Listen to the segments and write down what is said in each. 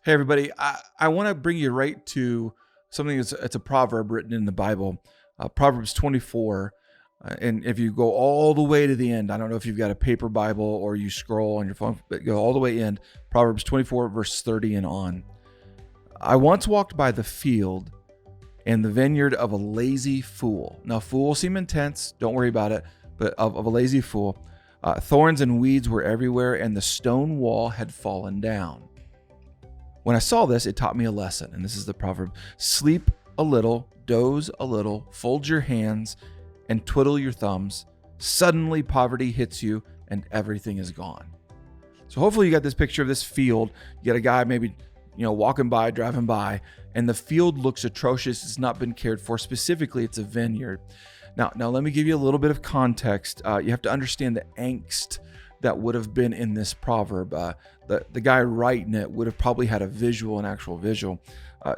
Hey, everybody. I want to bring you right to something it's a proverb written in the Bible, Proverbs 24. And if you go all the way to the end, I don't know if you've got a paper Bible or you scroll on your phone, but go all the way in, Proverbs 24, verse 30 and on. I once walked by the field and the vineyard of a lazy fool. Now, fool seem intense. Don't worry about it. But of a lazy fool, thorns and weeds were everywhere, and the stone wall had fallen down. When I saw this, it taught me a lesson, and this is the proverb: sleep a little, doze a little, fold your hands, and twiddle your thumbs. Suddenly poverty hits you, and everything is gone. So hopefully you got this picture of this field. You got a guy maybe walking by, driving by, and the field looks atrocious. It's not been cared for. Specifically, it's a vineyard. Now let me give you a little bit of context. You have to understand the angst that would have been in this proverb. The guy writing it would have probably had an actual visual.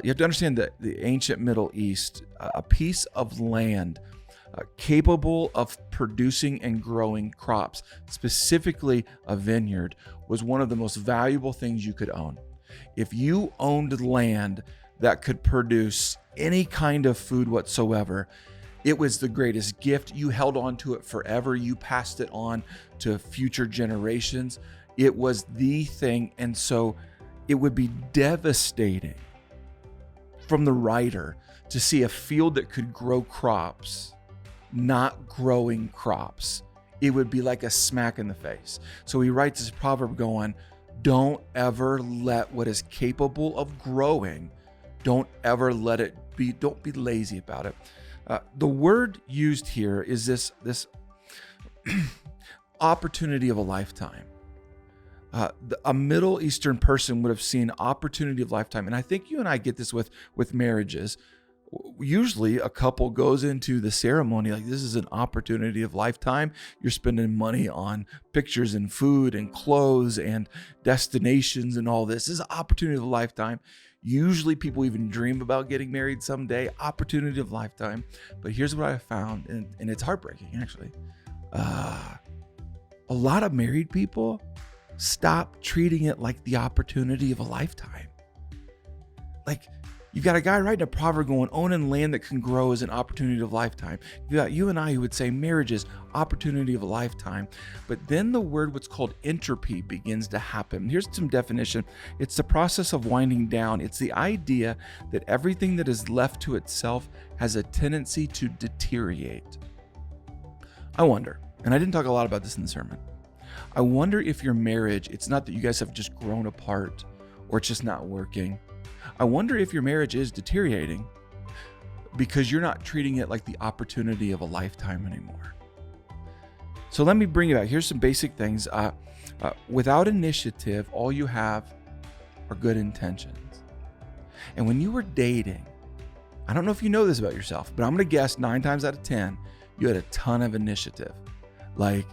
You have to understand that the ancient Middle East, a piece of land capable of producing and growing crops, specifically a vineyard, was one of the most valuable things you could own. If you owned land that could produce any kind of food whatsoever, it was the greatest gift. You held on to it forever. You passed it on to future generations. It was the thing. And so it would be devastating from the writer to see a field that could grow crops not growing crops. It would be like a smack in the face. So he writes this proverb going, don't ever let what is capable of growing, don't ever let it be, don't be lazy about it. The word used here is this opportunity of a lifetime. A Middle Eastern person would have seen opportunity of lifetime. And I think you and I get this with marriages. Usually a couple goes into the ceremony like, this is an opportunity of lifetime. You're spending money on pictures and food and clothes and destinations and all this. This is an opportunity of a lifetime. Usually people even dream about getting married someday, opportunity of lifetime. But here's what I found, and it's heartbreaking actually. A lot of married people stop treating it like the opportunity of a lifetime. Like, you've got a guy writing a proverb going, owning land that can grow is an opportunity of a lifetime. You got you and I who would say marriage is opportunity of a lifetime. But then the word, what's called entropy, begins to happen. Here's some definition. It's the process of winding down. It's the idea that everything that is left to itself has a tendency to deteriorate. I wonder, and I didn't talk a lot about this in the sermon, I wonder if your marriage, it's not that you guys have just grown apart or it's just not working. I wonder if your marriage is deteriorating because you're not treating it like the opportunity of a lifetime anymore. So let me bring you back. Here's some basic things. Without initiative, all you have are good intentions. And when you were dating, I don't know if you know this about yourself, but I'm going to guess 9 times out of 10, you had a ton of initiative, like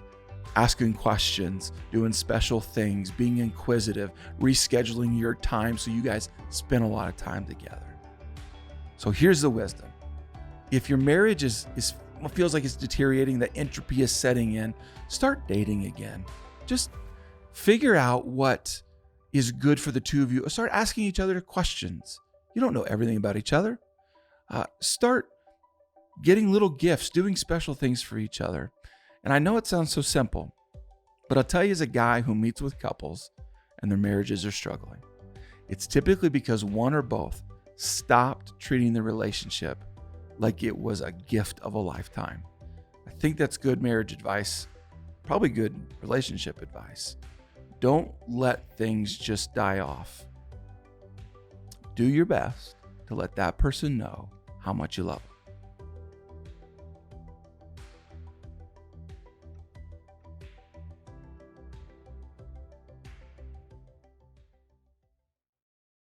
asking questions, doing special things, being inquisitive, rescheduling your time so you guys spend a lot of time together. So here's the wisdom. If your marriage feels like it's deteriorating, that entropy is setting in, start dating again. Just figure out what is good for the two of you. Start asking each other questions. You don't know everything about each other. Start getting little gifts, doing special things for each other. And I know it sounds so simple, but I'll tell you, as a guy who meets with couples and their marriages are struggling, it's typically because one or both stopped treating the relationship like it was a gift of a lifetime. I think that's good marriage advice, probably good relationship advice. Don't let things just die off. Do your best to let that person know how much you love them.